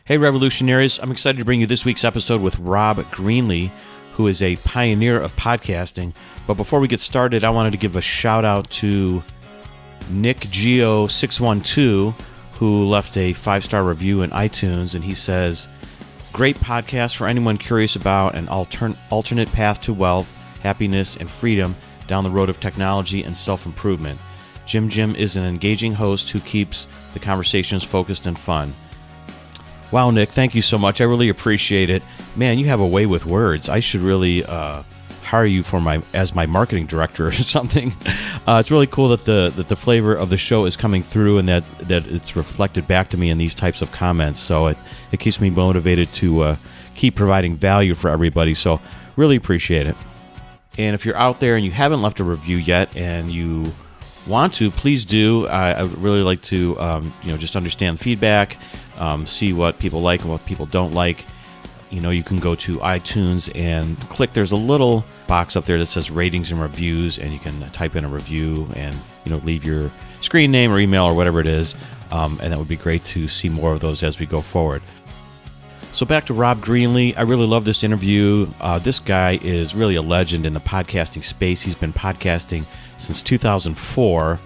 Hey Revolutionaries, I'm excited to bring you this week's episode with Rob Greenlee, who is a pioneer of podcasting. But before we get started, I wanted to give a shout out to Nick Geo612, who left a 5-star review in iTunes, and he says, great podcast for anyone curious about an alternate path to wealth, happiness, and freedom down the road of technology and self-improvement. Jim is an engaging host who keeps the conversations focused and fun. Wow, Nick, thank you so much. I really appreciate it. Man, you have a way with words. I should really hire you as my marketing director or something. It's really cool that the flavor of the show is coming through and that it's reflected back to me in these types of comments. So it keeps me motivated to keep providing value for everybody. So really appreciate it. And if you're out there and you haven't left a review yet and you want to, please do. I would really like to just understand feedback. See what people like and what people don't like. You can go to iTunes and click. There's a little box up there that says ratings and reviews, and you can type in a review and leave your screen name or email or whatever it is. And that would be great to see more of those as we go forward. So back to Rob Greenlee. I really love this interview. This guy is really a legend in the podcasting space. He's been podcasting since 2004.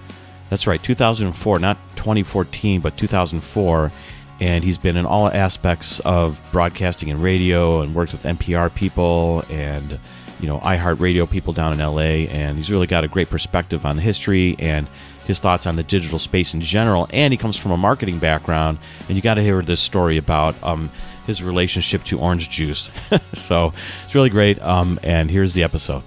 That's right, 2004, not 2014, but 2004. And he's been in all aspects of broadcasting and radio and worked with NPR people and, iHeartRadio people down in LA. And he's really got a great perspective on the history and his thoughts on the digital space in general. And he comes from a marketing background. And you got to hear this story about his relationship to orange juice. So it's really great. And here's the episode.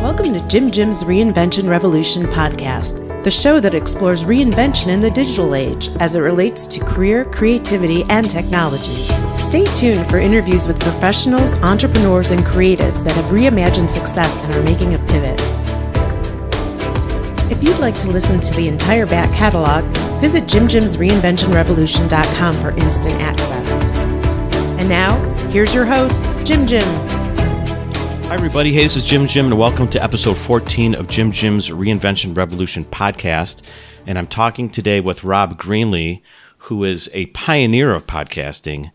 Welcome to Jim's Reinvention Revolution podcast, the show that explores reinvention in the digital age as it relates to career, creativity, and technology. Stay tuned for interviews with professionals, entrepreneurs, and creatives that have reimagined success and are making a pivot. If you'd like to listen to the entire back catalog, visit jimreinventionrevolution.com for instant access. And now, here's your host, Jim. Hi, everybody. Hey, this is Jim, and welcome to episode 14 of Jim's Reinvention Revolution podcast. And I'm talking today with Rob Greenlee, who is a pioneer of podcasting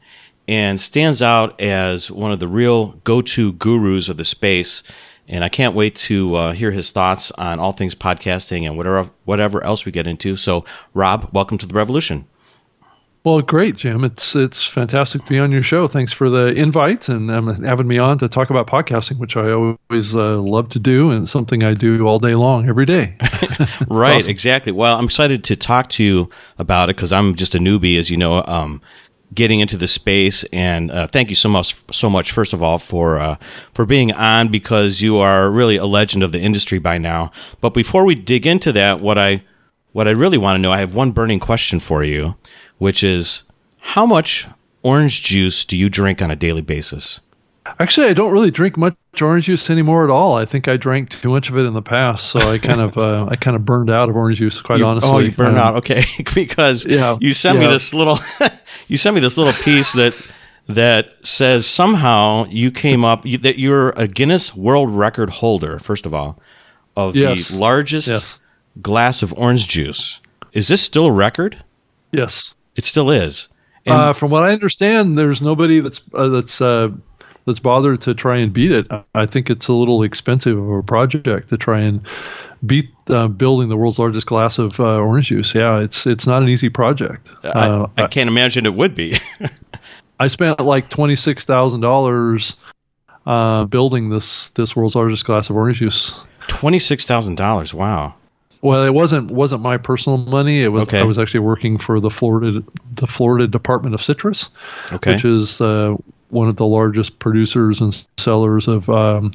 and stands out as one of the real go-to gurus of the space. And I can't wait to hear his thoughts on all things podcasting and whatever else we get into. So, Rob, welcome to the revolution. Well, great, Jim. It's fantastic to be on your show. Thanks for the invite and having me on to talk about podcasting, which I always love to do, and it's something I do all day long, every day. Right, awesome. Exactly. Well, I'm excited to talk to you about it because I'm just a newbie, as you know, getting into the space. And thank you so much, first of all, for being on, because you are really a legend of the industry by now. But before we dig into that, what I really want to know, I have one burning question for you, which is, how much orange juice do you drink on a daily basis? Actually, I don't really drink much orange juice anymore at all. I think I drank too much of it in the past, so I kind of burned out of orange juice, quite honestly. Oh, you burned out, okay? Because you sent me this little piece that says somehow you came up that you're a Guinness World Record holder, first of all, of the largest glass of orange juice. Is this still a record? Yes. It still is. And from what I understand, there's nobody that's bothered to try and beat it. I think it's a little expensive of a project to try and beat building the world's largest glass of orange juice. Yeah, it's not an easy project. I can't imagine it would be. I spent like $26,000 building this world's largest glass of orange juice. $26,000. Wow. Well, it wasn't my personal money. It was I was actually working for the Florida Department of Citrus, which is one of the largest producers and sellers of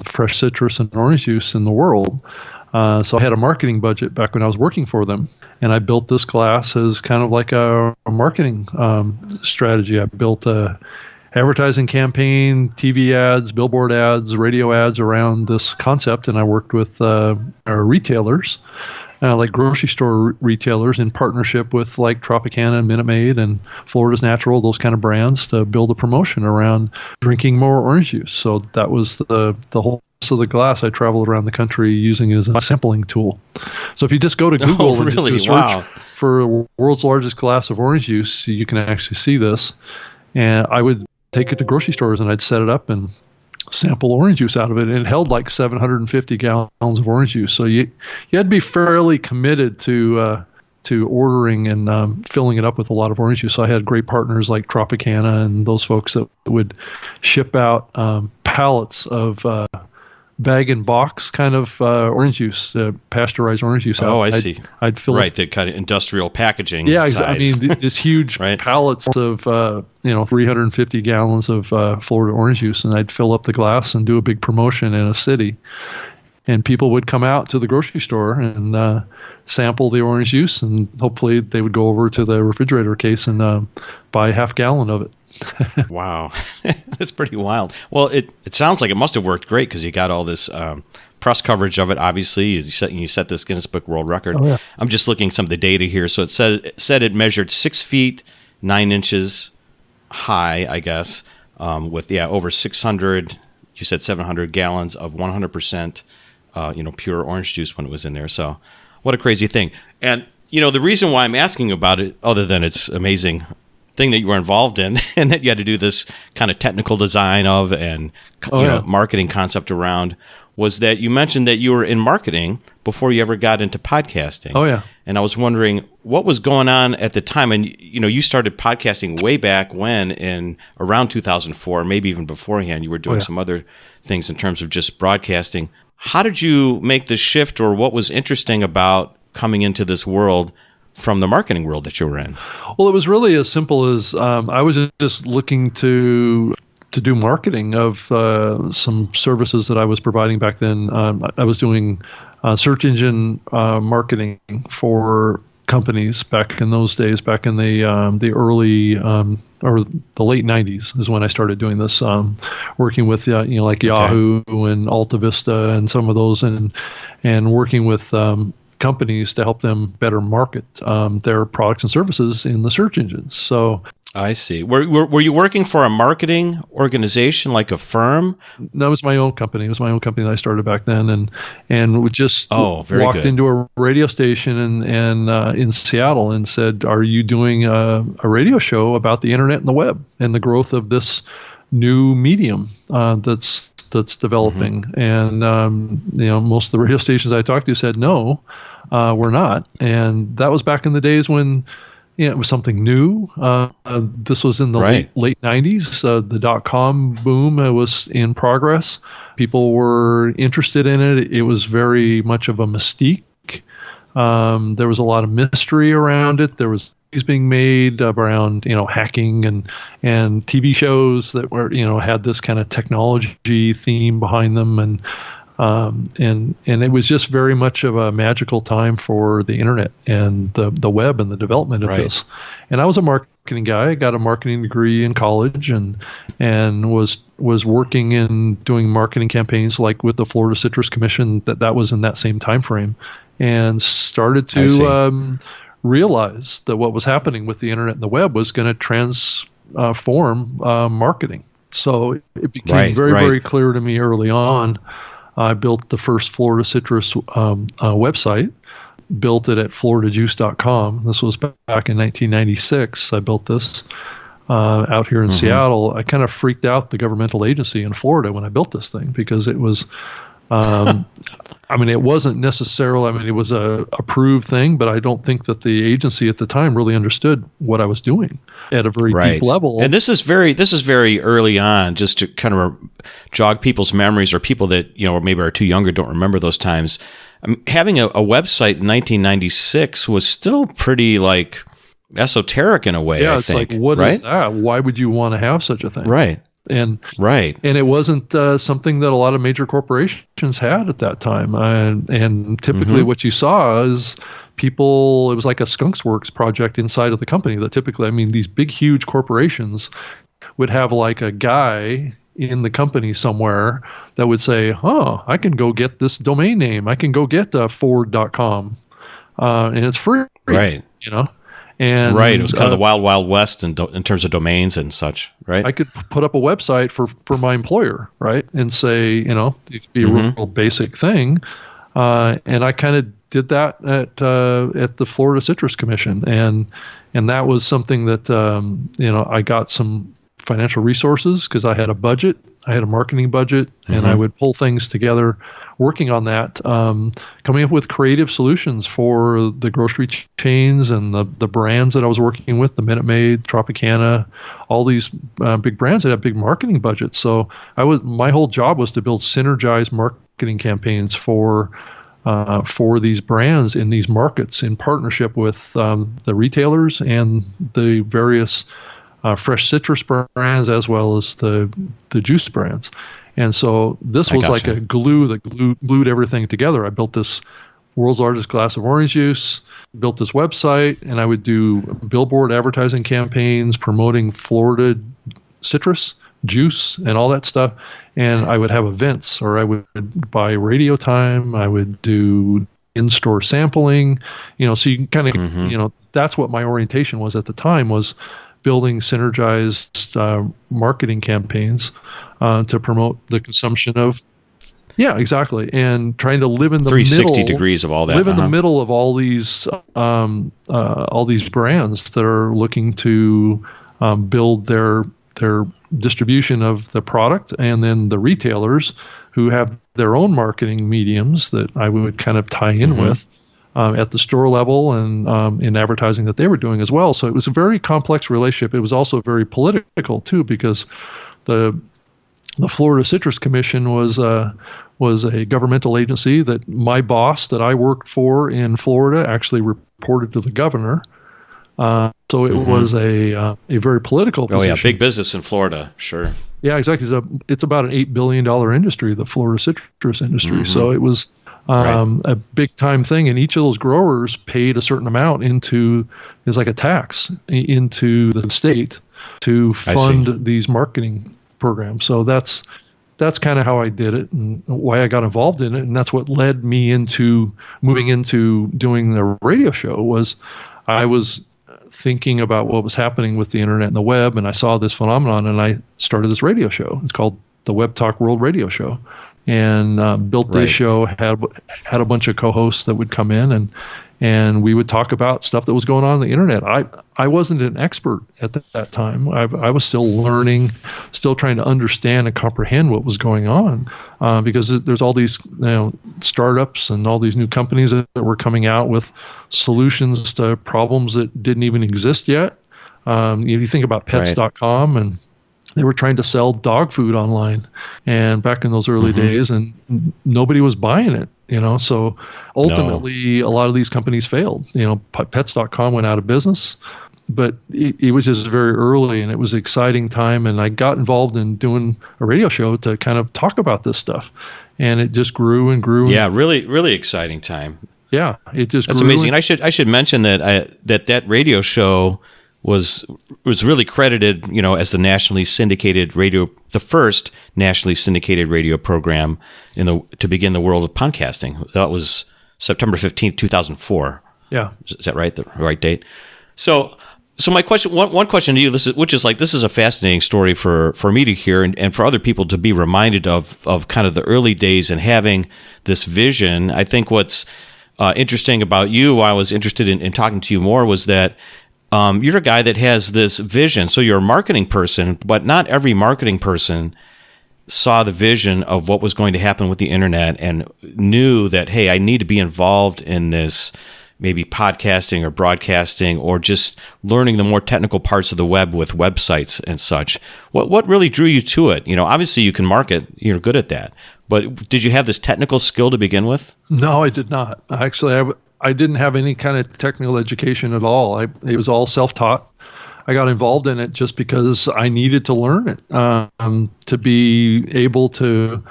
fresh citrus and orange juice in the world. So I had a marketing budget back when I was working for them, and I built this glass as kind of like a marketing strategy. I built a advertising campaign, TV ads, billboard ads, radio ads around this concept, and I worked with our retailers like grocery store retailers in partnership with like Tropicana and Minute Maid and Florida's Natural, those kind of brands, to build a promotion around drinking more orange juice. So that was the whole of the glass I traveled around the country using as a sampling tool. So if you just go to Google and just do a search for world's largest glass of orange juice, you can actually see this. And I would take it to grocery stores and I'd set it up and sample orange juice out of it. And it held like 750 gallons of orange juice. So you had to be fairly committed to ordering and filling it up with a lot of orange juice. So I had great partners like Tropicana and those folks that would ship out pallets of bag and box kind of orange juice, pasteurized orange juice. I see. I'd fill right, the kind of industrial packaging. Yeah, size. I mean, this huge pallets of 350 gallons of Florida orange juice, and I'd fill up the glass and do a big promotion in a city, and people would come out to the grocery store and sample the orange juice, and hopefully they would go over to the refrigerator case and buy a half gallon of it. Wow. That's pretty wild. Well, it sounds like it must have worked great because you got all this press coverage of it, obviously. You set this Guinness Book World Record. Oh, yeah. I'm just looking at some of the data here. So it said it measured 6 feet, 9 inches high, I guess, with, over 600, you said 700 gallons of 100%, pure orange juice when it was in there. So what a crazy thing. And, the reason why I'm asking about it, other than it's amazing thing that you were involved in and that you had to do this kind of technical design of and marketing concept around, was that you mentioned that you were in marketing before you ever got into podcasting. Oh, yeah. And I was wondering what was going on at the time. And, you started podcasting way back when, in around 2004, maybe even beforehand. You were doing some other things in terms of just broadcasting. How did you make the shift, or what was interesting about coming into this world from the marketing world that you were in? Well, it was really as simple as I was just looking to do marketing of some services that I was providing back then. I was doing search engine marketing for companies back in those days, back in the early or the late 90s is when I started doing this, working with like Yahoo and Alta Vista and some of those, and working with companies to help them better market their products and services in the search engines. So I see. Were you working for a marketing organization, like a firm? That was my own company. It was my own company that I started back then, and we just walked into a radio station and in Seattle and said, "Are you doing a radio show about the internet and the web and the growth of this new medium that's developing?" Mm-hmm. And most of the radio stations I talked to said no, we're not. And that was back in the days when it was something new. This was in the late 90s. The .com boom was in progress. People were interested in it. It was very much of a mystique. There was a lot of mystery around it. There was being made around hacking and TV shows that were had this kind of technology theme behind them, and it was just very much of a magical time for the internet and the web and the development of this. And I was a marketing guy. I got a marketing degree in college and was working in doing marketing campaigns like with the Florida Citrus Commission. That was in that same time frame, and started to realized that what was happening with the internet and the web was going to transform marketing. So it became very clear to me early on. I built the first Florida Citrus website, built it at floridajuice.com. This was back in 1996. I built this out here in Seattle. I kind of freaked out the governmental agency in Florida when I built this thing, because it was it wasn't necessarily, it was a approved thing, but I don't think that the agency at the time really understood what I was doing at a very deep level. And this is very early on, just to kind of jog people's memories, or people that, or maybe are too young or don't remember those times. Having a website in 1996 was still pretty esoteric in a way, I think. Like, what is that? Why would you want to have such a thing? Right. And it wasn't something that a lot of major corporations had at that time. And typically what you saw is people, it was like a Skunks Works project inside of the company that typically, these big, huge corporations would have like a guy in the company somewhere that would say, I can go get this domain name. I can go get Ford.com. and it's free. Right. And right. It was kind of the wild, wild west in terms of domains and such, right? I could put up a website for my employer, right, and say, it could be a real basic thing, and I kind of did that at the Florida Citrus Commission, and that was something that I got some financial resources because I had a budget. I had a marketing budget, and I would pull things together, working on that, coming up with creative solutions for the grocery chains and the brands that I was working with, the Minute Maid, Tropicana, all these big brands that have big marketing budgets. So my whole job was to build synergized marketing campaigns for these brands in these markets in partnership with the retailers and the various fresh citrus brands as well as the juice brands. And so this was like a glue that glued everything together. I built this world's largest glass of orange juice, built this website, and I would do billboard advertising campaigns promoting Florida citrus juice and all that stuff. And I would have events, or I would buy radio time. I would do in-store sampling, so you can kind of, that's what my orientation was at the time, was building synergized marketing campaigns to promote the consumption of, exactly, and trying to live in the 360 degrees of all that. Live in the middle of all these brands that are looking to build their distribution of the product, and then the retailers who have their own marketing mediums that I would kind of tie in with. At the store level and in advertising that they were doing as well. So it was a very complex relationship. It was also very political too, because the Florida Citrus Commission was a governmental agency that my boss that I worked for in Florida actually reported to the governor. So it was a very political position. Oh yeah, big business in Florida, sure. Yeah, exactly. It's about an $8 billion industry, the Florida citrus industry. So it was a big time thing, and each of those growers paid a certain amount is like a tax into the state to fund these marketing programs. So that's kind of how I did it and why I got involved in it, and that's what led me into moving into doing the radio show. Was I was thinking about what was happening with the internet and the web, and I saw this phenomenon, and I started this radio show. It's called the WebTalk World Radio Show. And built this show, had a bunch of co-hosts that would come in, and we would talk about stuff that was going on the internet. I wasn't an expert at that time. I was still learning, still trying to understand and comprehend what was going on, because there's all these startups and all these new companies that were coming out with solutions to problems that didn't even exist yet. If you think about pets.com, and they were trying to sell dog food online, and back in those early days, and nobody was buying it, So ultimately, a lot of these companies failed. Pets.com went out of business, but it was just very early, and it was an exciting time. And I got involved in doing a radio show to kind of talk about this stuff, and it just grew and grew. Yeah, really, really exciting time. Yeah, it just That's grew. amazing. And I should mention that that radio show was really credited, as the nationally syndicated radio, the first nationally syndicated radio program to begin the world of podcasting. That was September 15th, 2004. Yeah. Is that right? The right date? So my question, one question to you, this is a fascinating story for me to hear and for other people to be reminded of kind of the early days and having this vision. I think what's interesting about you, why I was interested in talking to you more, was that you're a guy that has this vision. So you're a marketing person, but not every marketing person saw the vision of what was going to happen with the internet and knew that, hey, I need to be involved in this, maybe podcasting or broadcasting or just learning the more technical parts of the web with websites and such. What really drew you to it? Obviously you can market, you're good at that, but did you have this technical skill to begin with? No, I did not. Actually, I didn't have any kind of technical education at all. It was all self-taught. I got involved in it just because I needed to learn it to be able to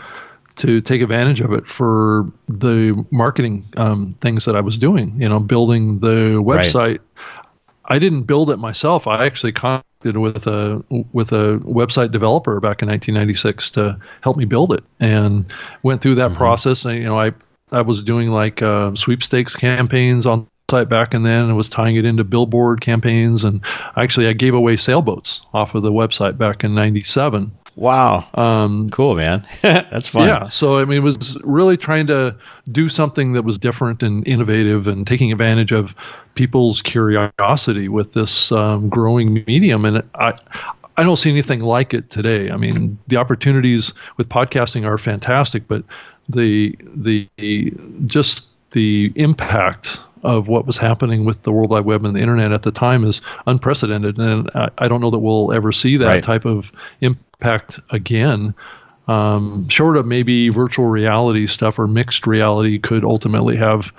take advantage of it for the marketing things that I was doing. Building the website. Right. I didn't build it myself. I actually contacted with a website developer back in 1996 to help me build it, and went through that process. And I was doing like sweepstakes campaigns on website back and then and was tying it into billboard campaigns. And actually, I gave away sailboats off of the website back in '97. Wow. Cool, man. That's fun. Yeah. So, I mean, it was really trying to do something that was different and innovative and taking advantage of people's curiosity with this growing medium. And I don't see anything like it today. I mean, the opportunities with podcasting are fantastic, but the impact of what was happening with the World Wide Web and the internet at the time is unprecedented. And I don't know that we'll ever see that type of impact again. Short of maybe virtual reality stuff or mixed reality could ultimately have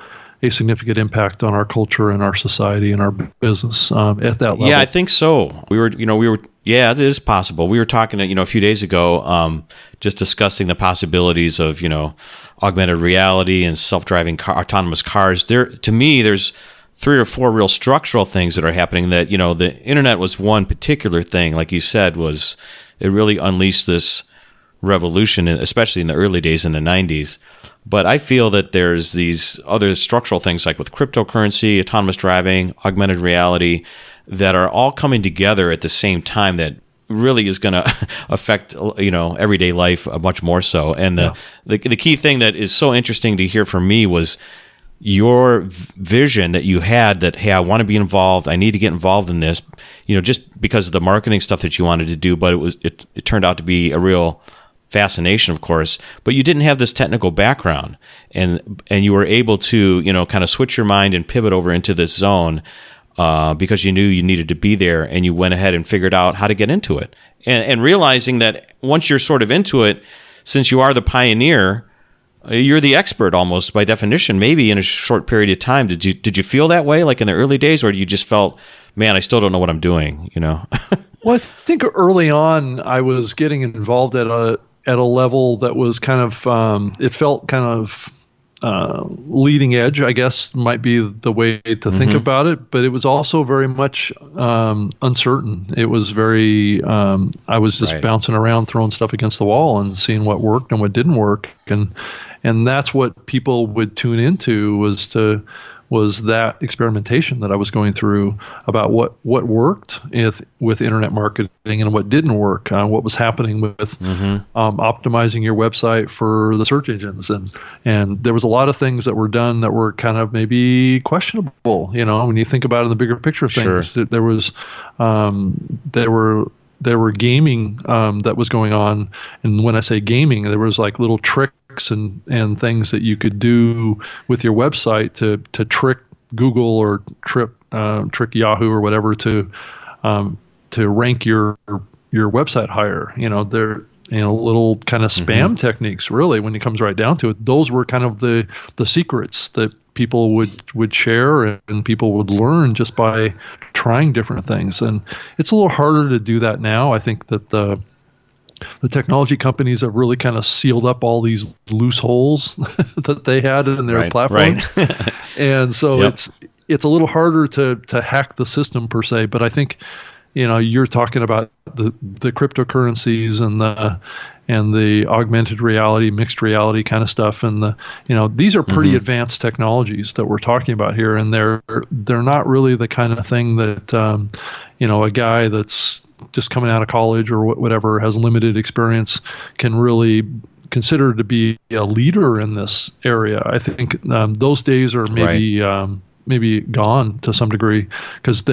a significant impact on our culture and our society and our business at that level. Yeah, I think so. Yeah, it is possible. We were talking, a few days ago, just discussing the possibilities of, augmented reality and self-driving autonomous cars. To me, there's 3 or 4 real structural things that are happening that, the internet was one particular thing, like you said, it really unleashed this revolution, especially in the early days in the 90s. But I feel that there's these other structural things like with cryptocurrency, autonomous driving, augmented reality, that are all coming together at the same time that really is going to affect, everyday life much more so. And the key thing that is so interesting to hear from me was your vision that you had that, hey, I want to be involved. I need to get involved in this, just because of the marketing stuff that you wanted to do. But it turned out to be a real fascination, of course, but you didn't have this technical background, and you were able to, kind of switch your mind and pivot over into this zone because you knew you needed to be there, and you went ahead and figured out how to get into it. And realizing that once you're sort of into it, since you are the pioneer, you're the expert almost by definition, maybe in a short period of time. Did you feel that way, like in the early days, or you just felt, man, I still don't know what I'm doing, Well, I think early on I was getting involved at a level that was kind of, it felt kind of leading edge, I guess might be the way to think about it, but it was also very much uncertain. It was very, I was just bouncing around, throwing stuff against the wall and seeing what worked and what didn't work. And that's what people would tune into was that experimentation that I was going through about what worked with internet marketing and what didn't work, what was happening with optimizing your website for the search engines. And there was a lot of things that were done that were kind of maybe questionable, when you think about it in the bigger picture of things. Sure. There were gaming that was going on. And when I say gaming, there was like little tricks and things that you could do with your website to trick Google or trick Yahoo or whatever to rank your website higher. They're little kind of spam techniques, really, when it comes right down to it. Those were kind of the secrets that people would share and people would learn just by trying different things. And it's a little harder to do that now. I think that the technology companies have really kind of sealed up all these loose holes that they had in their platforms. And so it's a little harder to hack the system per se, but I think, you're talking about the cryptocurrencies and the augmented reality, mixed reality kind of stuff. And these are pretty advanced technologies that we're talking about here. And they're not really the kind of thing that, a guy that's just coming out of college or whatever has limited experience can really consider to be a leader in this area. I think those days are maybe gone to some degree, because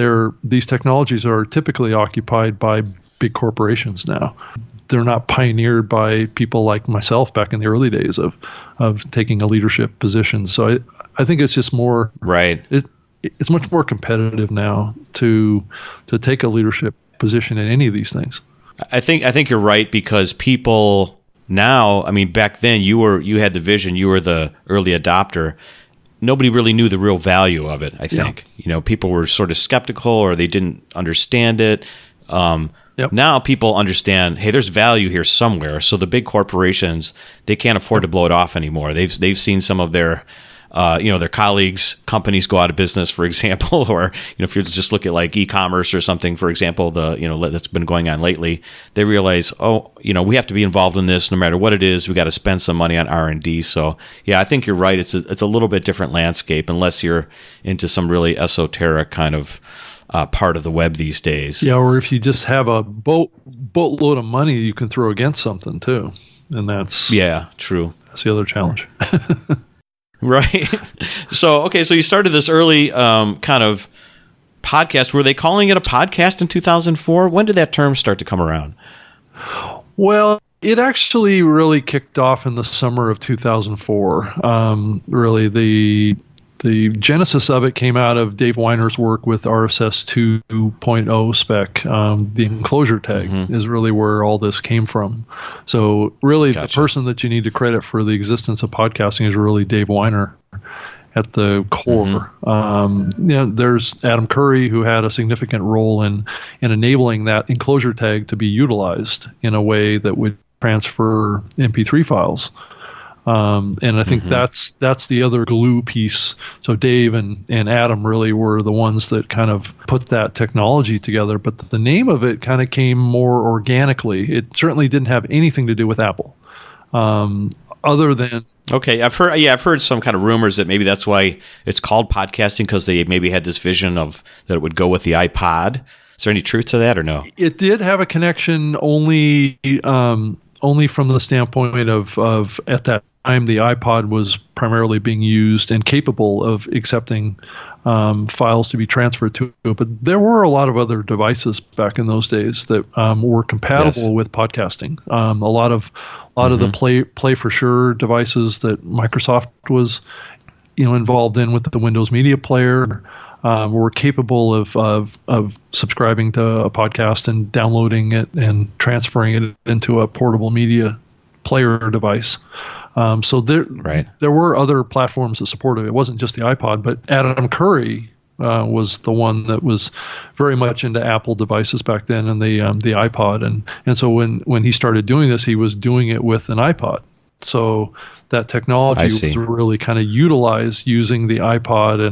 these technologies are typically occupied by big corporations now. They're not pioneered by people like myself back in the early days of taking a leadership position. So I think it's just more it's much more competitive now to take a leadership position in any of these things. I think you're right, because people now, I mean, back then you had the vision, you were the early adopter. Nobody really knew the real value of it, I think. People were sort of skeptical, or they didn't understand it. Now people understand, hey, there's value here somewhere. So the big corporations, they can't afford to blow it off anymore. They've seen some of their their colleagues, companies go out of business, for example, or if you just look at like e-commerce or something, for example, that's been going on lately, they realize, we have to be involved in this no matter what it is. We got to spend some money on R&D. So yeah, I think you're right. It's a little bit different landscape unless you're into some really esoteric kind of part of the web these days. Yeah, or if you just have a boatload of money you can throw against something too, and that's true. That's the other challenge. Right. So you started this early kind of podcast. Were they calling it a podcast in 2004? When did that term start to come around? Well, it actually really kicked off in the summer of 2004. Really, the genesis of it came out of Dave Weiner's work with RSS 2.0 spec. The enclosure tag is really where all this came from. So really, the person that you need to credit for the existence of podcasting is really Dave Weiner at the core. There's Adam Curry, who had a significant role in enabling that enclosure tag to be utilized in a way that would transfer MP3 files. And I think that's the other glue piece. So Dave and Adam really were the ones that kind of put that technology together. But the name of it kind of came more organically. It certainly didn't have anything to do with Apple, other than. Okay, I've heard some kind of rumors that maybe that's why it's called podcasting, because they maybe had this vision of that it would go with the iPod. Is there any truth to that or no? It did have a connection only from the standpoint of at that time the iPod was primarily being used and capable of accepting files to be transferred to it. But there were a lot of other devices back in those days that were compatible with podcasting. A lot of the Play for Sure devices that Microsoft was involved in with the Windows Media Player were capable of subscribing to a podcast and downloading it and transferring it into a portable media player device. So there were other platforms that supported it. It wasn't just the iPod, but Adam Curry was the one that was very much into Apple devices back then, and the iPod. And so when he started doing this, he was doing it with an iPod. So that technology was really kind of utilized using the iPod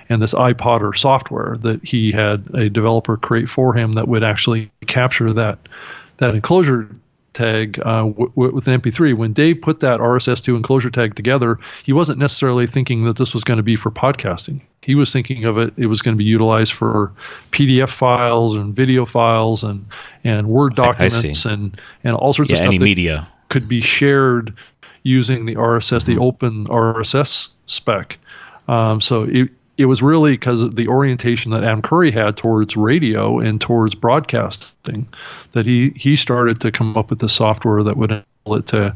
and this iPodder software that he had a developer create for him that would actually capture that enclosure tag with an MP3. When Dave put that RSS2 enclosure tag together, he wasn't necessarily thinking that this was going to be for podcasting. He was thinking of it was going to be utilized for PDF files and video files and Word documents and all sorts of stuff any that media could be shared using the RSS, the open RSS spec. So it was really because of the orientation that Adam Curry had towards radio and towards broadcasting that he started to come up with the software that would enable it to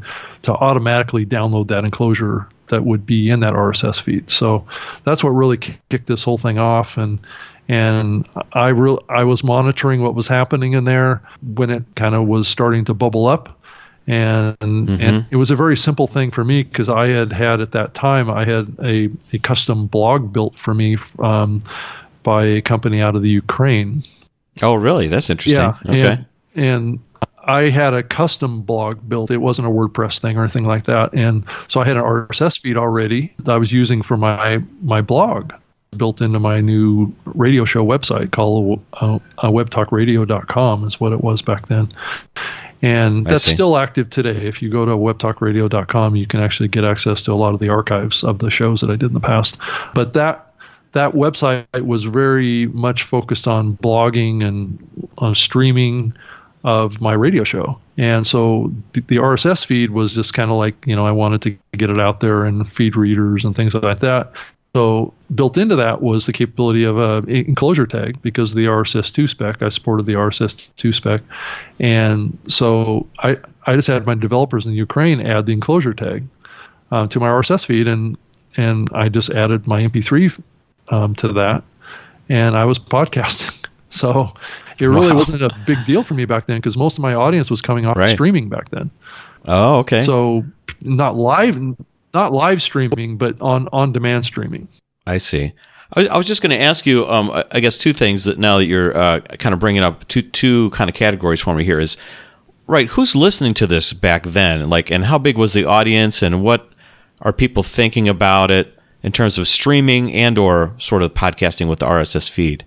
automatically download that enclosure that would be in that RSS feed. So that's what really kicked this whole thing off. And I was monitoring what was happening in there when it kind of was starting to bubble up. And it was a very simple thing for me because I had at that time, I had a custom blog built for me by a company out of the Ukraine. Oh, really? That's interesting. Yeah. Okay. And I had a custom blog built. It wasn't a WordPress thing or anything like that. And so I had an RSS feed already that I was using for my blog built into my new radio show website called webtalkradio.com is what it was back then. And that's still active today. If you go to webtalkradio.com, you can actually get access to a lot of the archives of the shows that I did in the past. But that website was very much focused on blogging and on streaming of my radio show. And so the RSS feed was just kind of like, I wanted to get it out there and feed readers and things like that. So built into that was the capability of an enclosure tag because of the RSS2 spec. I supported the RSS2 spec. And so I just had my developers in Ukraine add the enclosure tag to my RSS feed, and I just added my MP3 to that, and I was podcasting. So it really wasn't a big deal for me back then because most of my audience was coming off streaming back then. Oh, okay. So not live streaming, but on demand streaming. I see. I was just going to ask you, I guess, two things that now that you're kind of bringing up two kind of categories for me here is, right, who's listening to this back then? And how big was the audience and what are people thinking about it? in terms of streaming and or sort of podcasting with the RSS feed?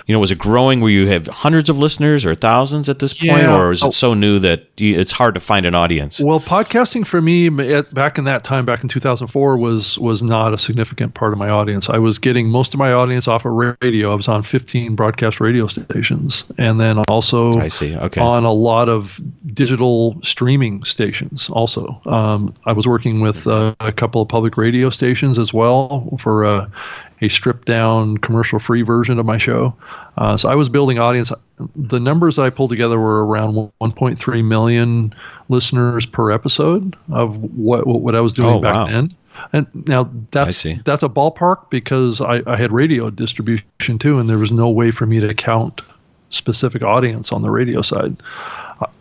Was it growing where you have hundreds of listeners or thousands at this point, or is it so new that it's hard to find an audience? Well, podcasting for me back in that time, back in 2004, was not a significant part of my audience. I was getting most of my audience off of radio. I was on 15 broadcast radio stations, and then also on a lot of digital streaming stations also. I was working with a couple of public radio stations as well for a stripped down commercial free version of my show. So I was building audience. The numbers that I pulled together were around 1.3 million listeners per episode of what I was doing back then. And now that's a ballpark because I had radio distribution too, and there was no way for me to count specific audience on the radio side.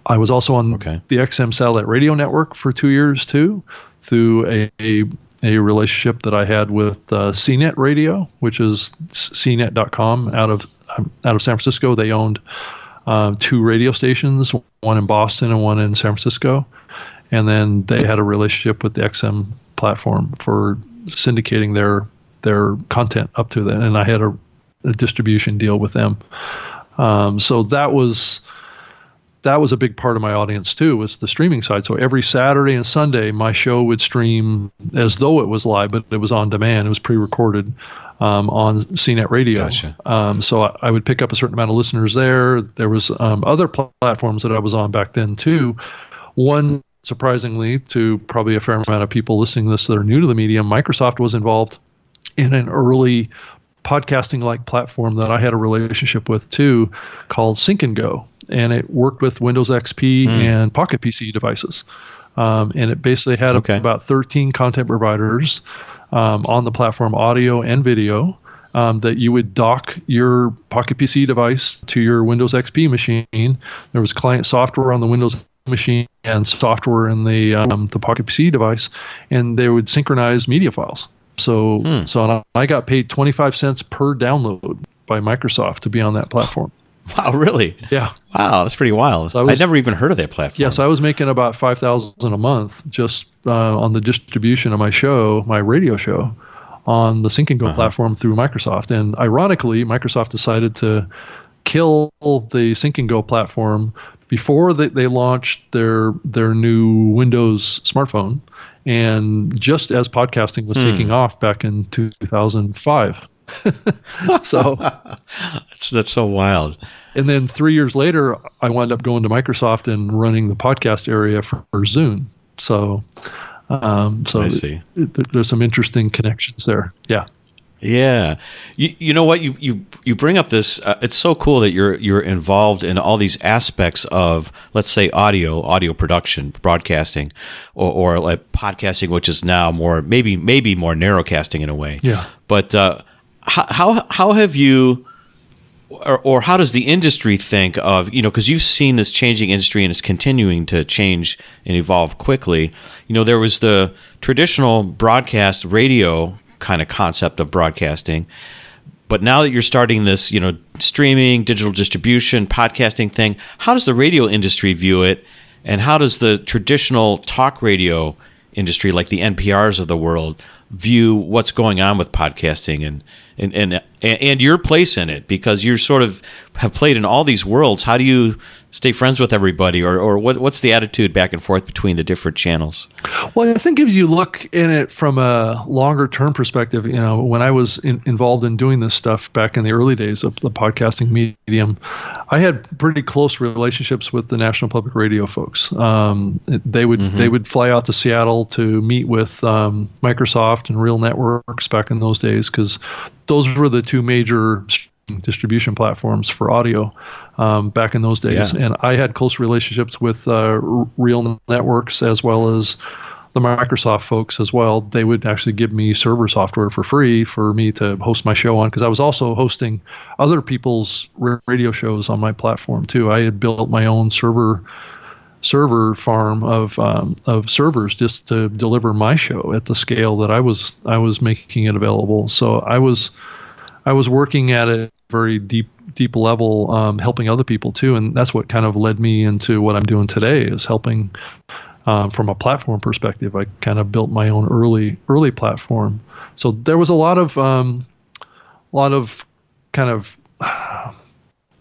I was also on the XM satellite radio network for 2 years too, through a relationship that I had with CNET Radio, which is cnet.com out of San Francisco. They owned 2 radio stations, one in Boston and one in San Francisco. And then they had a relationship with the XM platform for syndicating their content up to that. And I had a distribution deal with them. So that was a big part of my audience too, was the streaming side. So every Saturday and Sunday, my show would stream as though it was live, but it was on demand. It was pre-recorded on CNET Radio. Gotcha. So I would pick up a certain amount of listeners there. There was other platforms that I was on back then too. One, surprisingly, to probably a fair amount of people listening to this that are new to the medium, Microsoft was involved in an early podcasting-like platform that I had a relationship with too, called Sync and Go. And it worked with Windows XP and Pocket PC devices. And it basically had about 13 content providers on the platform, audio and video, that you would dock your Pocket PC device to your Windows XP machine. There was client software on the Windows machine and software in the Pocket PC device, and they would synchronize media files. So I got paid 25 cents per download by Microsoft to be on that platform. Wow, really? Yeah. Wow, that's pretty wild. So I'd never even heard of that platform. Yes, I was making about $5,000 a month just on the distribution of my show, my radio show, on the Sync and Go platform through Microsoft. And ironically, Microsoft decided to kill the Sync and Go platform before they launched their new Windows smartphone, and just as podcasting was taking off back in 2005. So that's so wild. And then 3 years later, I wound up going to Microsoft and running the podcast area for Zune. So I see. There's some interesting connections there. Yeah. Yeah. You know what? You bring up this. It's so cool that you're involved in all these aspects of, let's say, audio production, broadcasting, or like podcasting, which is now more maybe more narrowcasting in a way. Yeah. But how have you, or how does the industry think of, because you've seen this changing industry and it's continuing to change and evolve quickly. There was the traditional broadcast radio kind of concept of broadcasting, but now that you're starting this, streaming, digital distribution, podcasting thing, how does the radio industry view it, and how does the traditional talk radio industry, like the NPRs of the world, view what's going on with podcasting and your place in it? Because you sort of have played in all these worlds. How do you stay friends with everybody, or what's the attitude back and forth between the different channels? Well, I think if you look in it from a longer term perspective, when I was involved in doing this stuff back in the early days of the podcasting medium, I had pretty close relationships with the National Public Radio folks. They would fly out to Seattle to meet with Microsoft and Real Networks back in those days, because those were the two major distribution platforms for audio back in those days. Yeah. And I had close relationships with Real Networks as well as the Microsoft folks as well. They would actually give me server software for free for me to host my show on, because I was also hosting other people's radio shows on my platform too. I had built my own server farm of servers just to deliver my show at the scale that I was making it available. So I was working at a very deep level, helping other people too, and that's what kind of led me into what I'm doing today, is helping from a platform perspective. I kind of built my own early platform. So there was a lot of kind of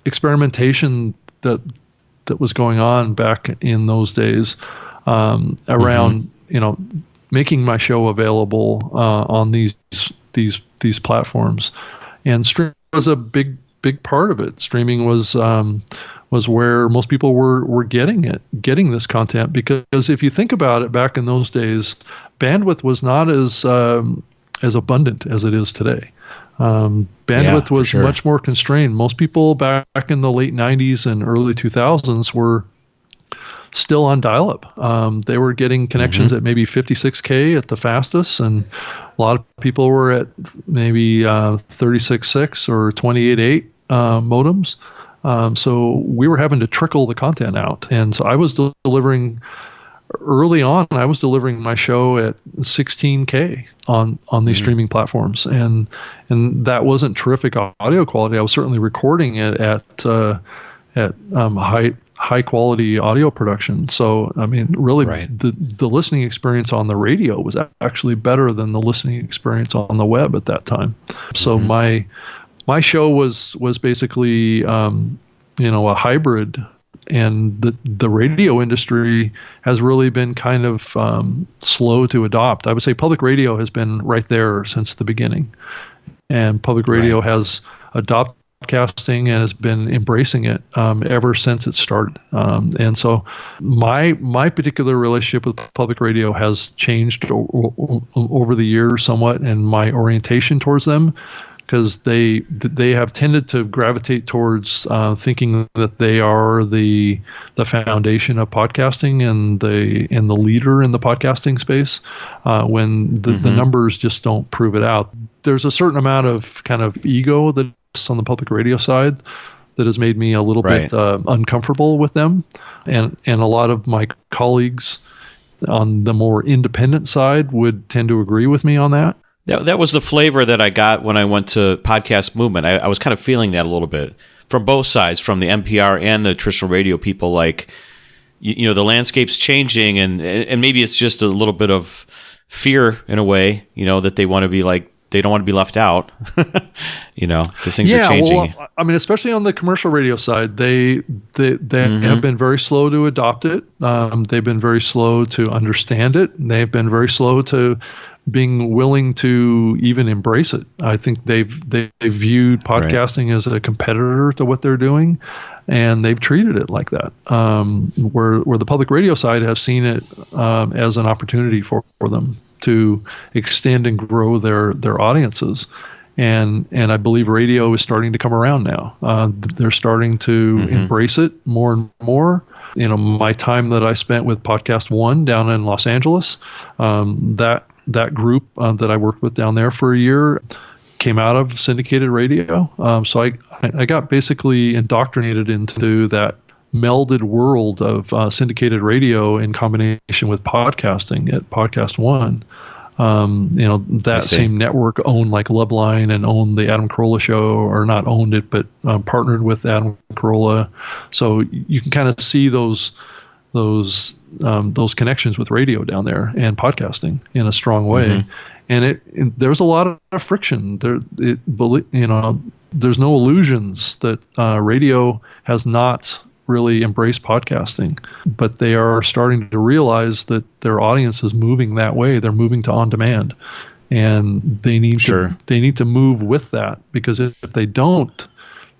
experimentation that was going on back in those days around making my show available on these platforms, and streaming was a big part of it. Streaming was where most people were getting this content, because if you think about it, back in those days, bandwidth was not as abundant as it is today. Bandwidth was much more constrained. Most people back in the late 90s and early 2000s were still on dial-up. They were getting connections at maybe 56K at the fastest, and a lot of people were at maybe 36.6 or 28.8 modems. So we were having to trickle the content out. And so I was delivering, early on, I was delivering my show at 16K on these streaming platforms. And that wasn't terrific audio quality. I was certainly recording it at high quality audio production. So, I mean, really the listening experience on the radio was actually better than the listening experience on the web at that time. So my show was basically, a hybrid, and the radio industry has really been kind of slow to adopt. I would say public radio has been right there since the beginning, and public radio has adopted podcasting and has been embracing it ever since it started. And so my particular relationship with public radio has changed over the years somewhat, and my orientation towards them, because they have tended to gravitate towards thinking that they are the foundation of podcasting and the leader in the podcasting space, when the numbers just don't prove it out. There's a certain amount of kind of ego that's on the public radio side that has made me a little bit uncomfortable with them, and a lot of my colleagues on the more independent side would tend to agree with me on that. That was the flavor that I got when I went to Podcast Movement. I was kind of feeling that a little bit from both sides, from the NPR and the traditional radio people. Like, the landscape's changing, and maybe it's just a little bit of fear in a way, that they want to be like, they don't want to be left out, because things are changing. Well, I mean, especially on the commercial radio side, they have been very slow to adopt it. They've been very slow to understand it. They've been very slow to being willing to even embrace it. I think they've viewed podcasting as a competitor to what they're doing, and they've treated it like that. Where the public radio side has seen it as an opportunity for them to extend and grow their audiences. And I believe radio is starting to come around now. They're starting to embrace it more and more. My time that I spent with Podcast One down in Los Angeles, that group that I worked with down there for a year came out of syndicated radio. So I got basically indoctrinated into that melded world of syndicated radio in combination with podcasting at Podcast One. That same network owned like Loveline and owned the Adam Carolla show, or not owned it, but partnered with Adam Carolla. So you can kind of see those connections with radio down there and podcasting in a strong way. And there was a lot of friction there. There's no illusions that radio has not really embraced podcasting, but they are starting to realize that their audience is moving that way. They're moving to on demand, and they need to move with that, because if they don't,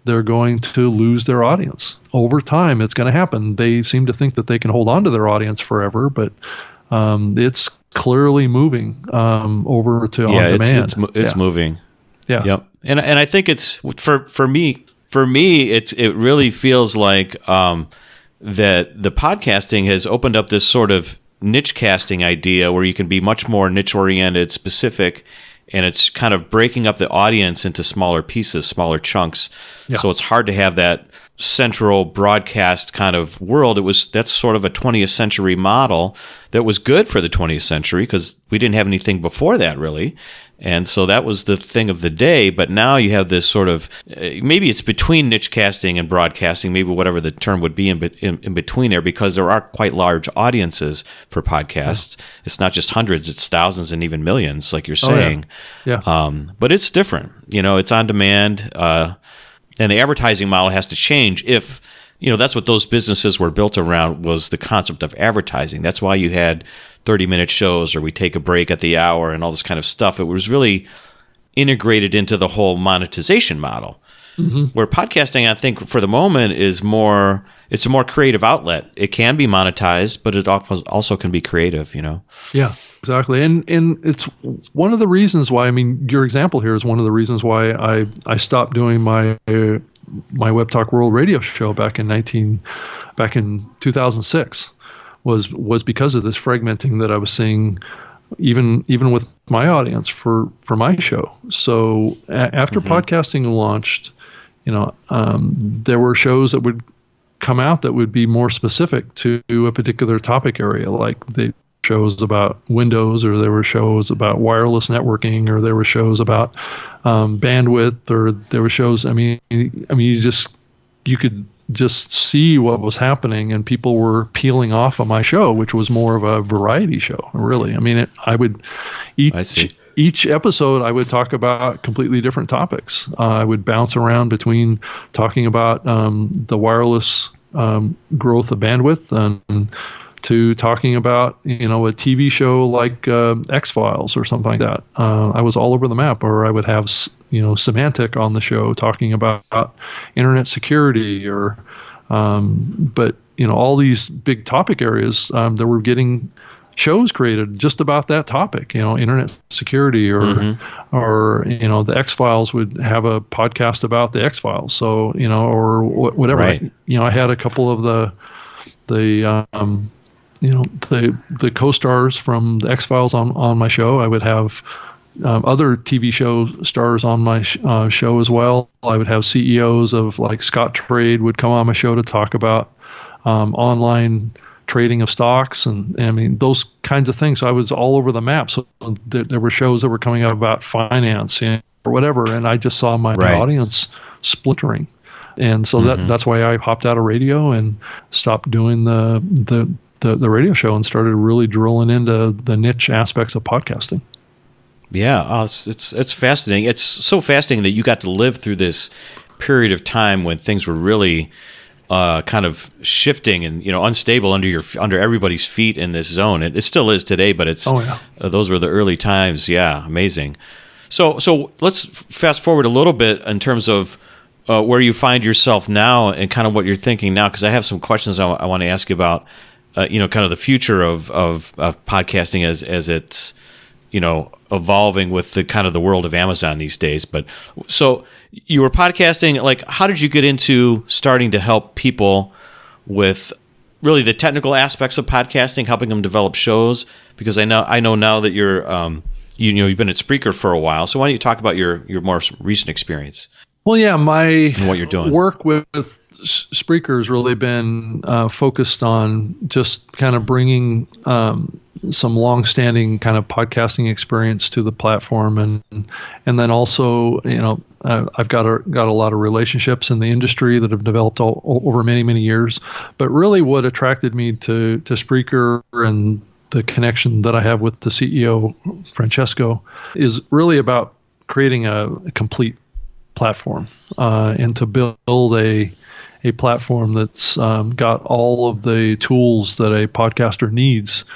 they're going to lose their audience. Over time, it's going to happen. They seem to think that they can hold on to their audience forever, but it's clearly moving over to on demand. It's moving. Yeah. Yep. And I think it's for me, it really feels like that the podcasting has opened up this sort of niche casting idea where you can be much more niche oriented, specific, and it's kind of breaking up the audience into smaller pieces, smaller chunks. Yeah. So it's hard to have that central broadcast kind of world. That's sort of a 20th century model that was good for the 20th century because we didn't have anything before that really. And so that was the thing of the day. But now you have this sort of, maybe it's between niche casting and broadcasting, maybe whatever the term would be in between there, because there are quite large audiences for podcasts. Yeah. It's not just hundreds, it's thousands and even millions, like you're saying. But it's different. It's on demand. And the advertising model has to change if, that's what those businesses were built around, was the concept of advertising. That's why you had 30-minute shows, or we take a break at the hour and all this kind of stuff. It was really integrated into the whole monetization model. Mm-hmm. Where podcasting, I think, for the moment it's a more creative outlet. It can be monetized, but it also can be creative, Yeah, exactly. And it's one of the reasons why, your example here is one of the reasons why I stopped doing my WebTalk World Radio Show back in 2006 was because of this fragmenting that I was seeing even with my audience for my show. So after podcasting launched, there were shows that would come out that would be more specific to a particular topic area, like the shows about Windows, or there were shows about wireless networking, or there were shows about bandwidth, or there were shows. You could just see what was happening, and people were peeling off of my show, which was more of a variety show. Really, each episode I would talk about completely different topics. I would bounce around between talking about the wireless growth of bandwidth and to talking about a TV show like X-Files or something like that. I was all over the map. Or I would have Semantic on the show talking about internet security, or but all these big topic areas that were getting shows created just about that topic, internet security, or the X-Files would have a podcast about the X-Files. So or whatever. Right. I had a couple of the co-stars from the X-Files on my show. I would have other TV show stars on my show as well. I would have CEOs of like Scott Trade would come on my show to talk about online trading of stocks and those kinds of things. So I was all over the map. So there were shows that were coming up about finance or whatever, and I just saw my audience splintering. And so that's why I hopped out of radio and stopped doing the radio show and started really drilling into the niche aspects of podcasting. Yeah, it's fascinating. It's so fascinating that you got to live through this period of time when things were really kind of shifting and unstable under everybody's feet in this zone. It still is today, but it's those were the early times. Yeah, amazing. So let's fast forward a little bit in terms of where you find yourself now and kind of what you're thinking now, because I have some questions I want to ask you about. Kind of the future of podcasting as it's evolving with the kind of the world of Amazon these days. But so you were podcasting, like how did you get into starting to help people with really the technical aspects of podcasting, helping them develop shows? Because I know now that you're you've been at Spreaker for a while. So why don't you talk about your more recent experience? Well, yeah, and what you're doing. Work with Spreaker has really been focused on just kind of bringing some long-standing kind of podcasting experience to the platform, and then also I've got a lot of relationships in the industry that have developed over many years. But really, what attracted me to Spreaker and the connection that I have with the CEO Francesco is really about creating a complete platform and to build a platform that's got all of the tools that a podcaster needs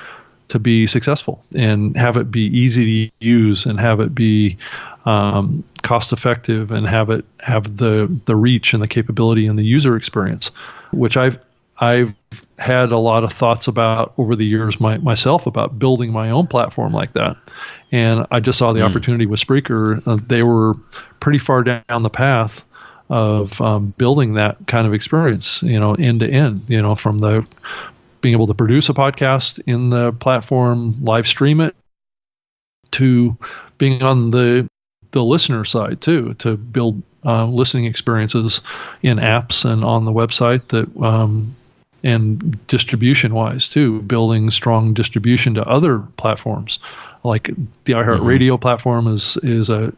to be successful, and have it be easy to use, and have it be cost effective, and have the reach and the capability and the user experience, which I've had a lot of thoughts about over the years myself about building my own platform like that. And I just saw the opportunity with Spreaker. They were pretty far down the path of building that kind of experience, end to end, from the being able to produce a podcast in the platform, live stream it, to being on the listener side too, to build listening experiences in apps and on the website that and distribution-wise too, building strong distribution to other platforms, like the iHeartRadio platform is a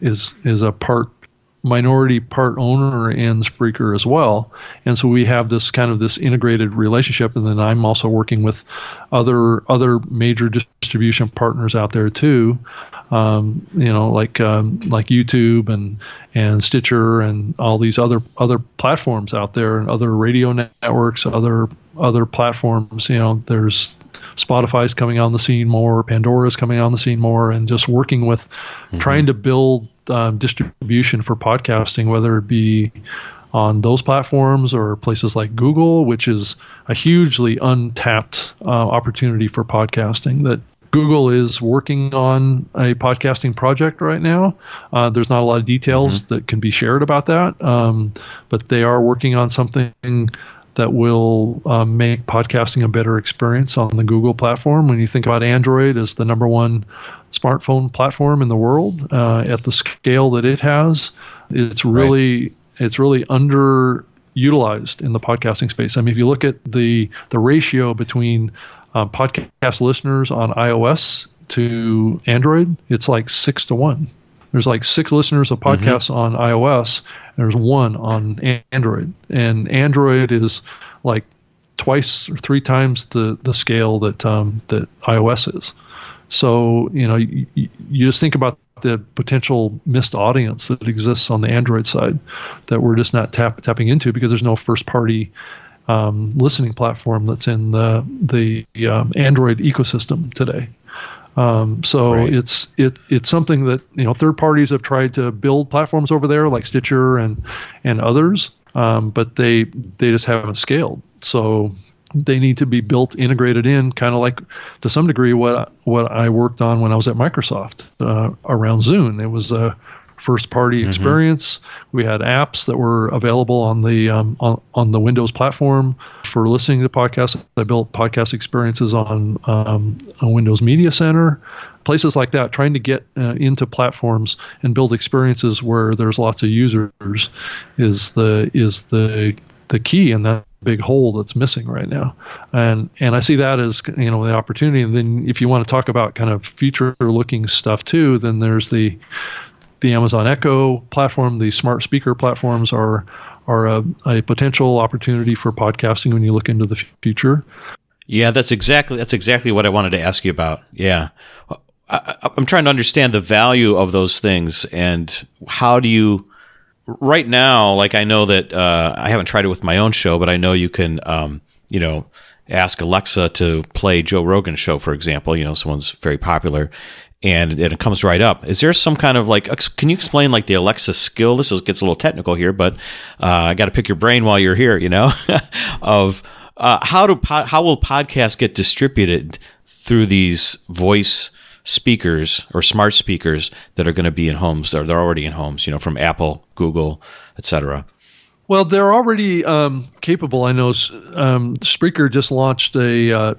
minority part owner in Spreaker as well, and so we have this integrated relationship. And then I'm also working with other major distribution partners out there too, like YouTube and Stitcher and all these other platforms out there, and other radio networks, other platforms. There's Spotify's coming on the scene more, Pandora's coming on the scene more, and just working with trying to build distribution for podcasting, whether it be on those platforms or places like Google, which is a hugely untapped opportunity for podcasting. That Google is working on a podcasting project right now. There's not a lot of details that can be shared about that, but they are working on something that will make podcasting a better experience on the Google platform. When you think about Android as the number one smartphone platform in the world, at the scale that it has, it's really underutilized in the podcasting space. I mean, if you look at the ratio between podcast listeners on iOS to Android, it's like 6-1. There's like 6 listeners of podcasts on iOS, and there's 1 on Android. And Android is like twice or 3 times the scale that iOS is. So, you just think about the potential missed audience that exists on the Android side that we're just not tapping into, because there's no first-party listening platform that's in the Android ecosystem today. It's something that third parties have tried to build platforms over there, like Stitcher and others, but they just haven't scaled. So they need to be built, integrated in, kind of like, to some degree, what I worked on when I was at Microsoft around Zune. It was a first-party experience. We had apps that were available on the Windows platform for listening to podcasts. I built podcast experiences on a Windows Media Center, places like that. Trying to get into platforms and build experiences where there's lots of users is the key, and that big hole that's missing right now. And I see that as the opportunity. And then if you want to talk about kind of future-looking stuff too, then there's the Amazon Echo platform. The smart speaker platforms are a potential opportunity for podcasting when you look into the future. Yeah, that's exactly what I wanted to ask you about. Yeah, I'm trying to understand the value of those things, and how do you, right now, like, I know that I haven't tried it with my own show, but I know you can, ask Alexa to play Joe Rogan's show, for example. Someone's very popular, and it comes right up. Is there some kind of can you explain the Alexa skill? This gets a little technical here, but I got to pick your brain while you're here, of how will podcasts get distributed through these voice speakers or smart speakers that are going to be in homes, or they're already in homes, from Apple, Google, etc. Well, they're already capable. I know Spreaker just launched a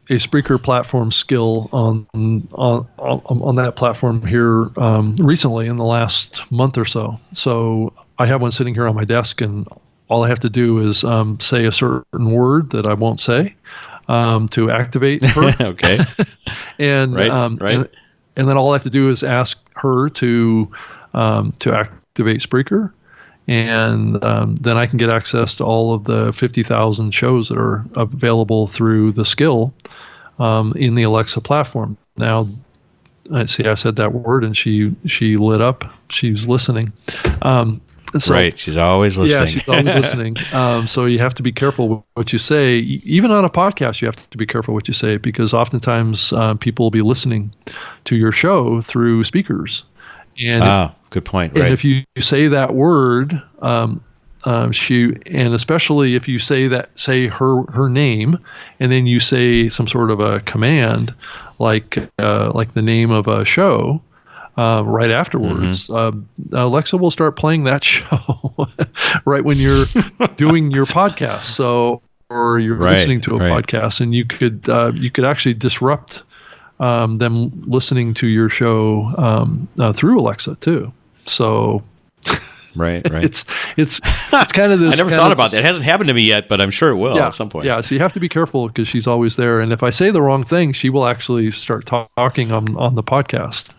Spreaker platform skill on that platform here recently in the last month or so. So I have one sitting here on my desk, and all I have to do is say a certain word that I won't say to activate her. Okay. And right. And then all I have to do is ask her to activate Spreaker. And then I can get access to all of the 50,000 shows that are available through the skill in the Alexa platform. Now, I said that word, and she lit up. She was listening. Right, she's always listening. Yeah, she's always listening. So you have to be careful what you say. Even on a podcast, you have to be careful what you say, because oftentimes people will be listening to your show through speakers. And good point. And right. if you say that word, and especially if you say her name, and then you say some sort of a command, like the name of a show, right afterwards, Alexa will start playing that show right when you're doing your podcast. So, or you're listening to a podcast, and you could actually disrupt them listening to your show through Alexa too. So Right. It's kind of this. I never thought about that. It hasn't happened to me yet, but I'm sure it will at some point. Yeah, so you have to be careful because she's always there. And if I say the wrong thing, she will actually start talking on the podcast.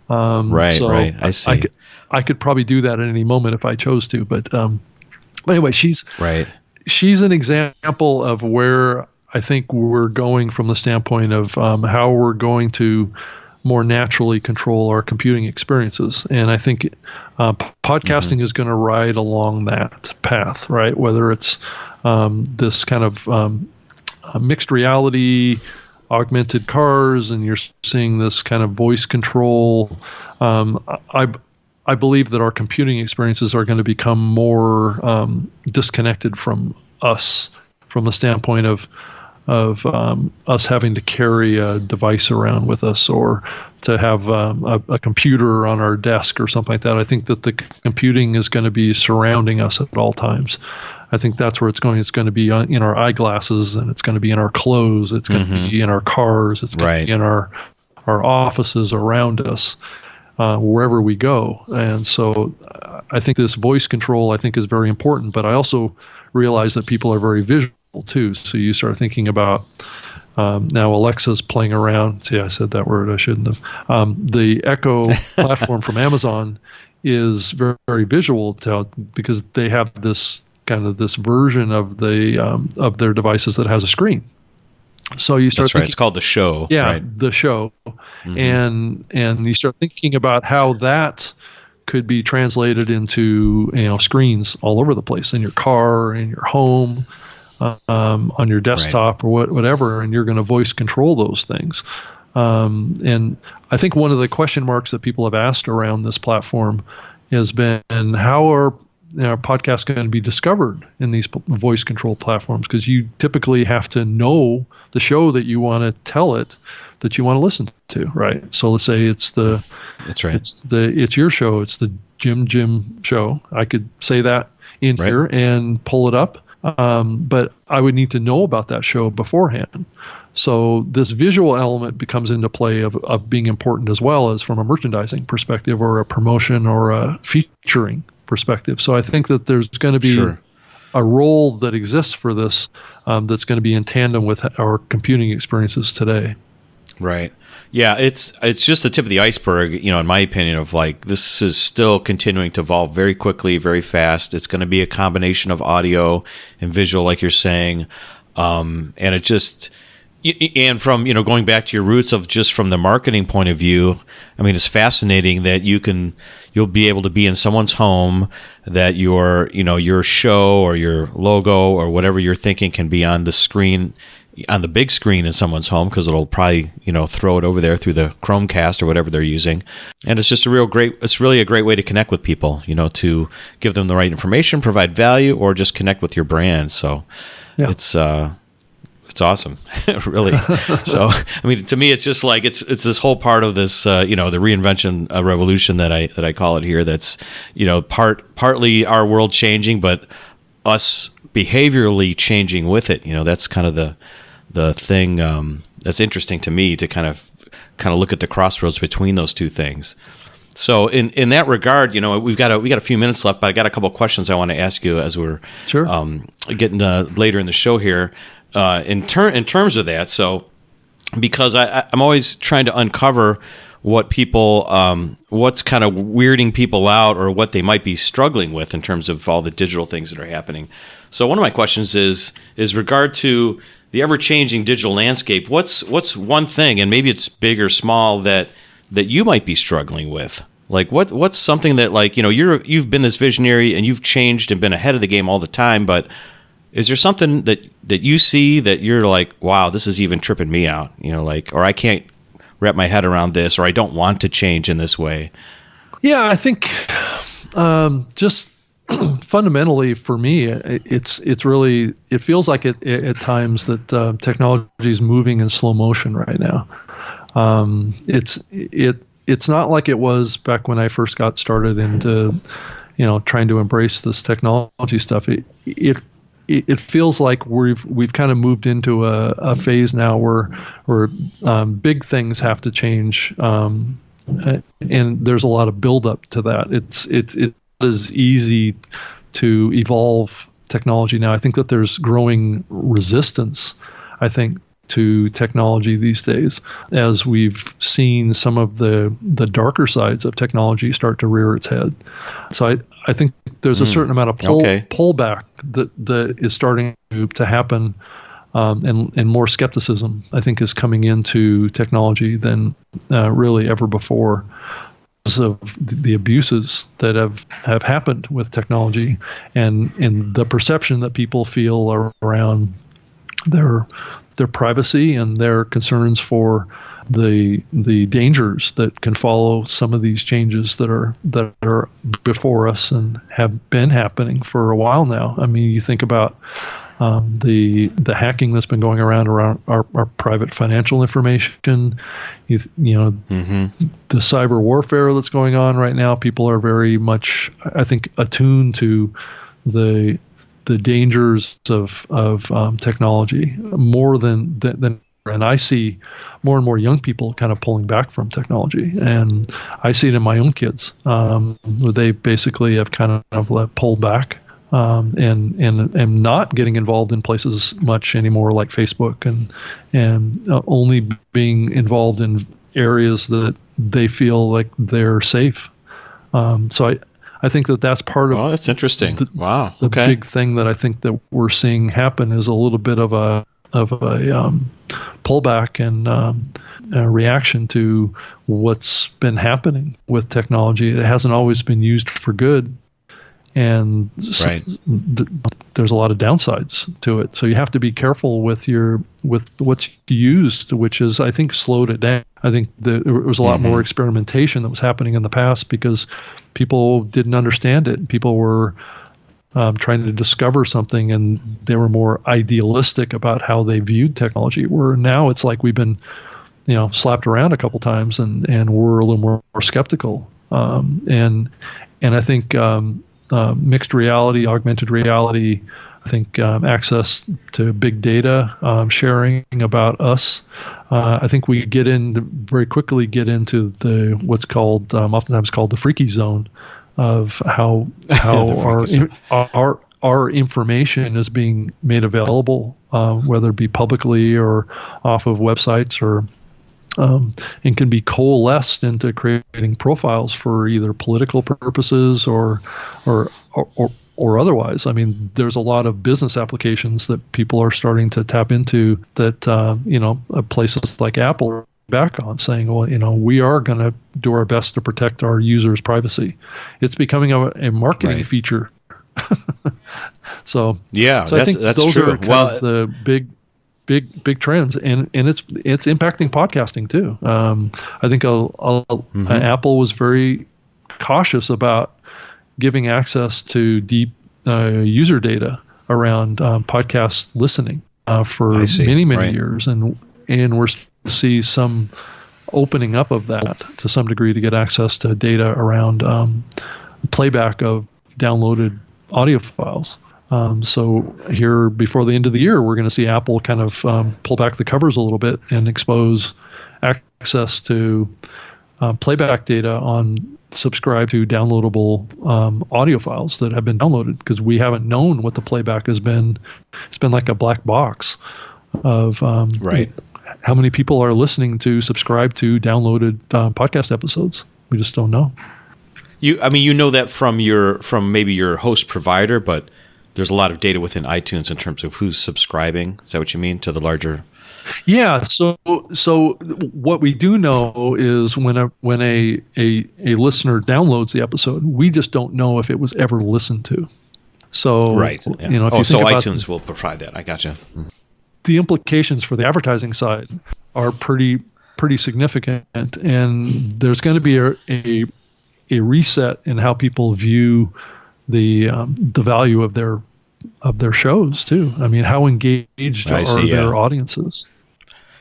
Right. I see. I could probably do that at any moment if I chose to. But anyway, she's an example of where I think we're going from the standpoint of how we're going to more naturally control our computing experiences. And I think podcasting is going to ride along that path, right? Whether it's this kind of mixed reality, augmented cars, and you're seeing this kind of voice control. I believe that our computing experiences are going to become more disconnected from us, from the standpoint of us having to carry a device around with us or to have a computer on our desk or something like that. I think that the computing is going to be surrounding us at all times. I think that's where it's going. It's going to be in our eyeglasses, and it's going to be in our clothes. It's going to be in our cars. It's going to be in our offices around us, wherever we go. And so I think this voice control, I think, is very important. But I also realize that people are very visual too. So you start thinking about now Alexa's playing around. See, I said that word. I shouldn't have. The Echo platform from Amazon is very, very visual because they have this kind of this version of of their devices that has a screen. So you start. That's right. It's called the Show. Yeah, right? The Show, and you start thinking about how that could be translated into screens all over the place in your car, in your home, on your desktop or whatever, and you're going to voice control those things. And I think one of the question marks that people have asked around this platform has been, how are podcasts going to be discovered in these voice control platforms? Because you typically have to know the show that you want to tell it that you want to listen to, right? So let's say it's it's your show, it's the Jim show. I could say that in here and pull it up, but I would need to know about that show beforehand. So this visual element becomes into play of being important as well as from a merchandising perspective or a promotion or a featuring perspective. So I think that there's going to be a role that exists for this that's going to be in tandem with our computing experiences today. Right. Yeah, it's just the tip of the iceberg, in my opinion, of this is still continuing to evolve very quickly, very fast. It's going to be a combination of audio and visual, like you're saying. And it just, and from, going back to your roots of just from the marketing point of view, I mean, it's fascinating that you'll be able to be in someone's home, that your show or your logo or whatever you're thinking can be on the screen, on the big screen in someone's home, because it'll probably, throw it over there through the Chromecast or whatever they're using. And it's just it's really a great way to connect with people, to give them the right information, provide value, or just connect with your brand. So it's awesome, really. So, I mean, to me, it's just it's this whole part of this, the reinvention revolution that I call it here. That's, partly our world changing, but us behaviorally changing with it. That's kind of the thing that's interesting to me, to kind of look at the crossroads between those two things. So in that regard, we've got a few minutes left, but I got a couple of questions I want to ask you as we're getting later in the show here. In terms of that, so because I'm always trying to uncover what people, what's kind of weirding people out, or what they might be struggling with in terms of all the digital things that are happening. So one of my questions is regard to the ever-changing digital landscape. What's one thing, and maybe it's big or small, that you might be struggling with? What's something that you've been this visionary and you've changed and been ahead of the game all the time, but is there something that you see that you're like, wow, this is even tripping me out, or I can't wrap my head around this, or I don't want to change in this way? Yeah, I think just fundamentally for me, it's really, it feels like at times that technology is moving in slow motion right now. It's not like it was back when I first got started into, trying to embrace this technology stuff. It feels like we've kind of moved into a phase now where big things have to change, and there's a lot of buildup to that. as easy to evolve technology now. I think that there's growing resistance, I think, to technology these days, as we've seen some of the darker sides of technology start to rear its head. So I think there's a certain amount of pullback that is starting to happen, and more skepticism, I think, is coming into technology than really ever before, because of the abuses that have happened with technology, and the perception that people feel around their privacy and their concerns for the dangers that can follow some of these changes that are before us and have been happening for a while now. I mean, you think about the hacking that's been going around our private financial information, the cyber warfare that's going on right now. People are very much, I think, attuned to the dangers of technology more than and I see more and more young people kind of pulling back from technology, and I see it in my own kids. They basically have kind of pulled back and not getting involved in places much anymore, like Facebook, and only being involved in areas that they feel like they're safe. So I think that's part of. Oh, that's interesting. Wow. The big thing that I think that we're seeing happen is a little bit of a pullback and a reaction to what's been happening with technology. It hasn't always been used for good, and there's a lot of downsides to it. So you have to be careful with what's used, which is, I think, slowed it down. I think there was a lot more experimentation that was happening in the past because people didn't understand it. People were trying to discover something, and they were more idealistic about how they viewed technology. Where now it's like we've been, slapped around a couple times, and we're a little more skeptical. And I think mixed reality, augmented reality, I think access to big data, sharing about us. I think we very quickly get into what's called oftentimes called the freaky zone of how our information is being made available, whether it be publicly or off of websites, or and can be coalesced into creating profiles for either political purposes or otherwise. I mean, there's a lot of business applications that people are starting to tap into that, places like Apple are back on, saying, well, we are going to do our best to protect our users' privacy. It's becoming a marketing feature. So I think that's those true. Are kind of the big trends, and it's impacting podcasting too. I think Apple was very cautious about giving access to deep user data around podcast listening for many years, and we're starting to see some opening up of that to some degree to get access to data around playback of downloaded audio files. So here before the end of the year, we're going to see Apple kind of pull back the covers a little bit and expose access to playback data on subscribe to downloadable audio files that have been downloaded, because we haven't known what the playback has been. It's been like a black box of how many people are listening to subscribe to downloaded podcast episodes. We just don't know. You know that from maybe your host provider, but there's a lot of data within iTunes in terms of who's subscribing. Is that what you mean, to the larger? Yeah. So what we do know is when a listener downloads the episode, we just don't know if it was ever listened to. So if you think about iTunes will provide that. I gotcha. The implications for the advertising side are pretty significant, and there's going to be a reset in how people view the value of their shows too. I mean, how engaged are their audiences?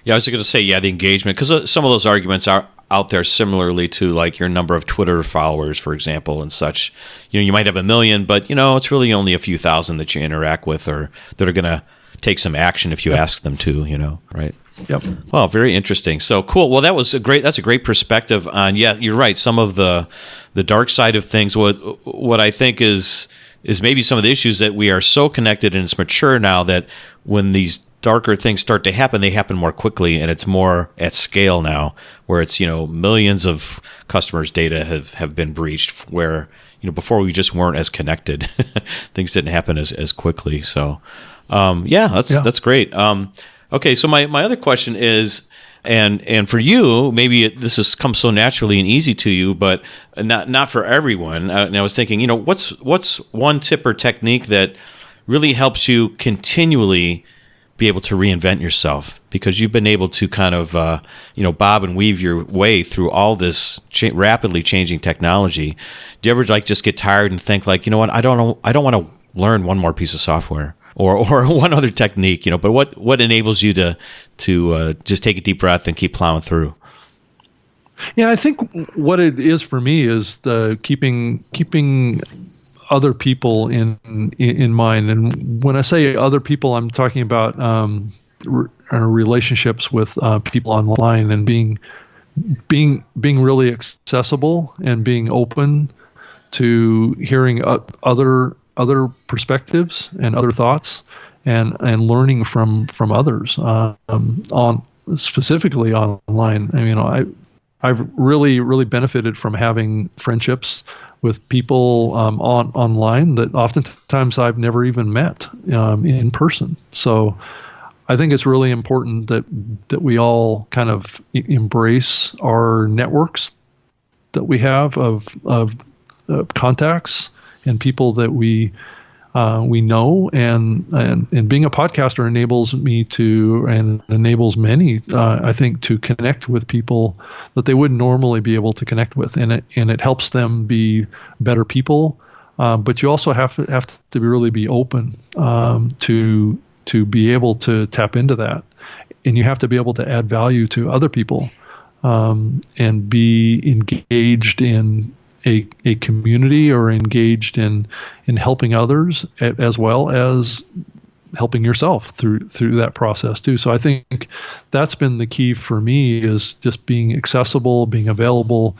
Yeah, I was going to say, the engagement, because some of those arguments are out there similarly to like your number of Twitter followers, for example, and such. You might have 1 million, but it's really only a few thousand that you interact with or that are going to take some action if you ask them to, right? Yep. Well, very interesting. So cool. Well, that's a great perspective on, yeah, you're right. Some of the dark side of things, what I think is maybe some of the issues that we are so connected and it's mature now that when these darker things start to happen, they happen more quickly and it's more at scale now, where it's, millions of customers' data have been breached, where, before we just weren't as connected. Things didn't happen as quickly. So, that's great. Okay, so my other question is, and for you, maybe this has come so naturally and easy to you, but not for everyone. And I was thinking, what's one tip or technique that really helps you continually be able to reinvent yourself? Because you've been able to kind of, bob and weave your way through all this rapidly changing technology. Do you ever just get tired and think like, what, I don't want to learn one more piece of software or one other technique, but what enables you to just take a deep breath and keep plowing through? Yeah, I think what it is for me is the keeping other people in mind. And when I say other people, I'm talking about relationships with people online and being really accessible and being open to hearing other perspectives and other thoughts and learning from others on specifically online. I mean, I've really benefited from having friendships with people online that oftentimes I've never even met in person. So I think it's really important that we all kind of embrace our networks that we have of contacts and people that we know, and being a podcaster enables me to, and enables many, I think, to connect with people that they wouldn't normally be able to connect with, and it helps them be better people. But you also have to really be open to be able to tap into that, and you have to be able to add value to other people, and be engaged in a community, or engaged in helping others, as well as helping yourself through that process too. So I think that's been the key for me, is just being accessible, being available,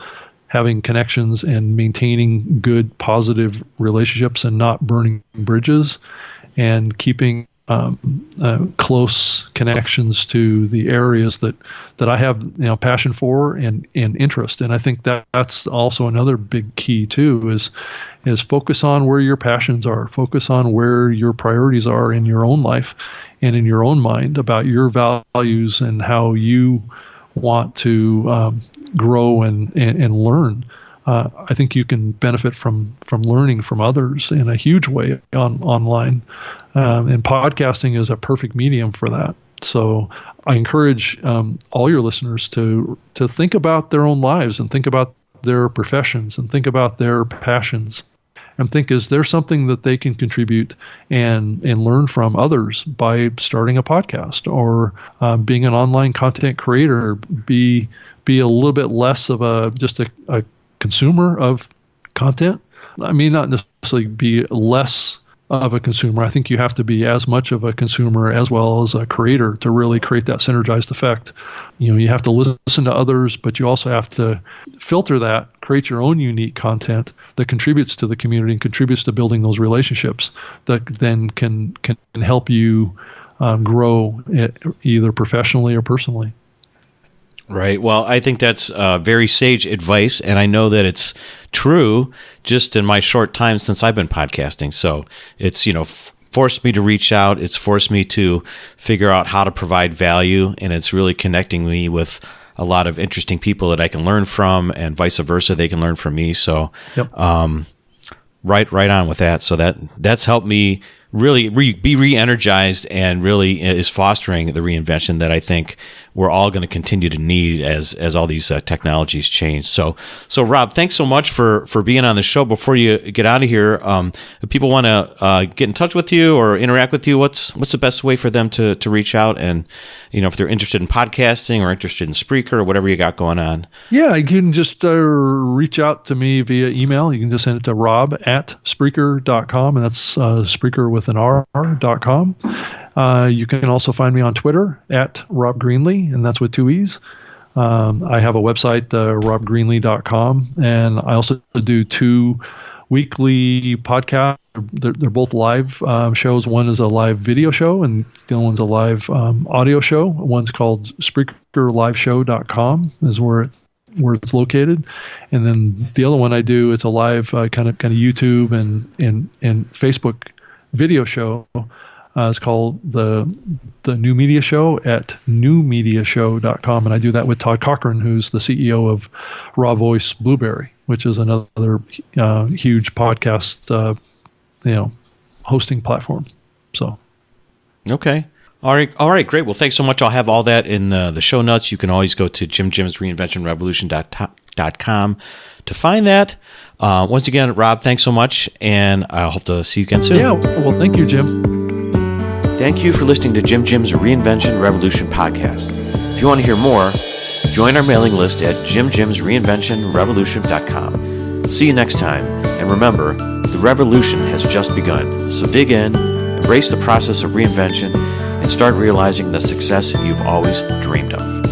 having connections, and maintaining good, positive relationships, and not burning bridges, and keeping close connections to the areas that I have passion for and interest. And I think that's also another big key too, is focus on where your passions are, focus on where your priorities are in your own life and in your own mind about your values and how you want to grow and learn. I think you can benefit from learning from others in a huge way online, and podcasting is a perfect medium for that. So I encourage all your listeners to think about their own lives, and think about their professions, and think about their passions, and think, is there something that they can contribute and learn from others by starting a podcast, or being an online content creator, be a little bit less of just a consumer of content. I mean, not necessarily be less of a consumer. I think you have to be as much of a consumer as well as a creator to really create that synergized effect. You have to listen to others, but you also have to filter that, create your own unique content that contributes to the community and contributes to building those relationships that then can help you grow either professionally or personally. Right. Well, I think that's very sage advice, and I know that it's true just in my short time since I've been podcasting. So it's, forced me to reach out. It's forced me to figure out how to provide value, and it's really connecting me with a lot of interesting people that I can learn from, and vice versa, they can learn from me. So, yep. Right on with that. So that's helped me really be re-energized, and really is fostering the reinvention that I think we're all going to continue to need as all these technologies change. So Rob, thanks so much for being on the show. Before you get out of here, if people want to get in touch with you or interact with you, what's the best way for them to reach out? And if they're interested in podcasting or interested in Spreaker or whatever you got going on. Yeah, you can just reach out to me via email. You can just send it to rob@spreaker.com, and that's Spreaker with an R.com. You can also find me on Twitter at Rob Greenlee, and that's with 2 E's. I have a website, robgreenlee.com, and I also do 2 weekly podcasts. They're both live shows. One is a live video show, and the other one's a live audio show. One's called SpreakerLiveShow.com is where it's located, and then the other one I do, it's a live kind of YouTube and Facebook video show. It's called the New Media Show at newmediashow.com, and I do that with Todd Cochran, who's the CEO of Raw Voice Blueberry, which is another huge podcast hosting platform. So, okay. All right, great. Well, thanks so much. I'll have all that in the show notes. You can always go to JimJim'sReinventionRevolution.com to find that. Once again, Rob, thanks so much, and I hope to see you again soon. Yeah, well, thank you, Jim. Thank you for listening to Jim Jim's Reinvention Revolution podcast. If you want to hear more, join our mailing list at JimJimsReinventionRevolution.com. See you next time, and remember, the revolution has just begun. So dig in, embrace the process of reinvention, and start realizing the success you've always dreamed of.